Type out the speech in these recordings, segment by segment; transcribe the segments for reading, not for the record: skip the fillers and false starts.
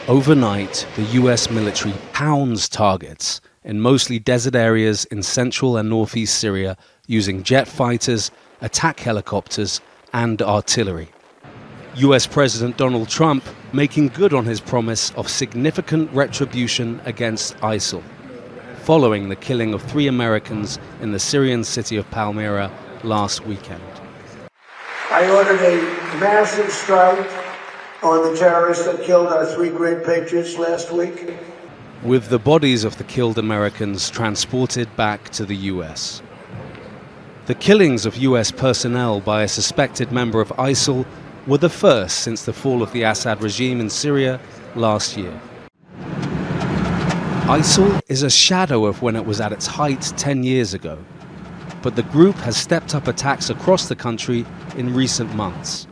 Overnight, the US military pounds targets in mostly desert areas in central and northeast Syria using jet fighters, attack helicopters, and artillery. US President Donald Trump making good on his promise of significant retribution against ISIL, following the killing of 3 Americans in the Syrian city of Palmyra last weekend. I ordered a massive strike on the terrorists that killed our 3 great patriots last week. With the bodies of the killed Americans transported back to the US. The killings of US personnel by a suspected member of ISIL were the first since the fall of the Assad regime in Syria last year. ISIL is a shadow of when it was at its height 10 years ago, but the group has stepped up attacks across the country in recent months.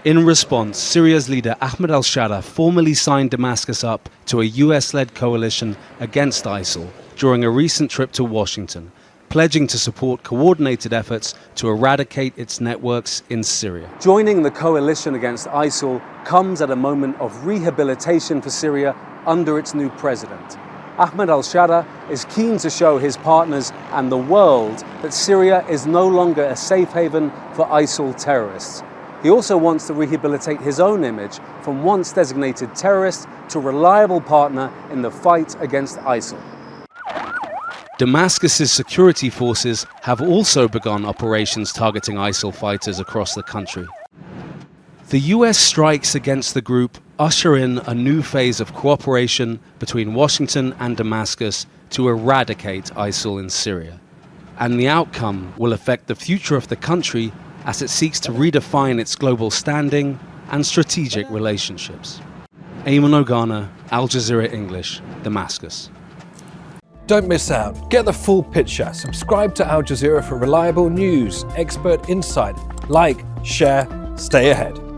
In response, Syria's leader Ahmed al-Sharaa formally signed Damascus up to a US-led coalition against ISIL during a recent trip to Washington, pledging to support coordinated efforts to eradicate its networks in Syria. Joining the coalition against ISIL comes at a moment of rehabilitation for Syria under its new president. Ahmed al-Sharaa is keen to show his partners and the world that Syria is no longer a safe haven for ISIL terrorists. He also wants to rehabilitate his own image from once designated terrorist to reliable partner in the fight against ISIL. Damascus's security forces have also begun operations targeting ISIL fighters across the country. The US strikes against the group usher in a new phase of cooperation between Washington and Damascus to eradicate ISIL in Syria. And the outcome will affect the future of the country as it seeks to redefine its global standing and strategic relationships. Ayman, Oghanna, Al Jazeera English, Damascus. Don't miss out. Get the full picture. Subscribe to Al Jazeera for reliable news, expert insight. Like, share, stay ahead.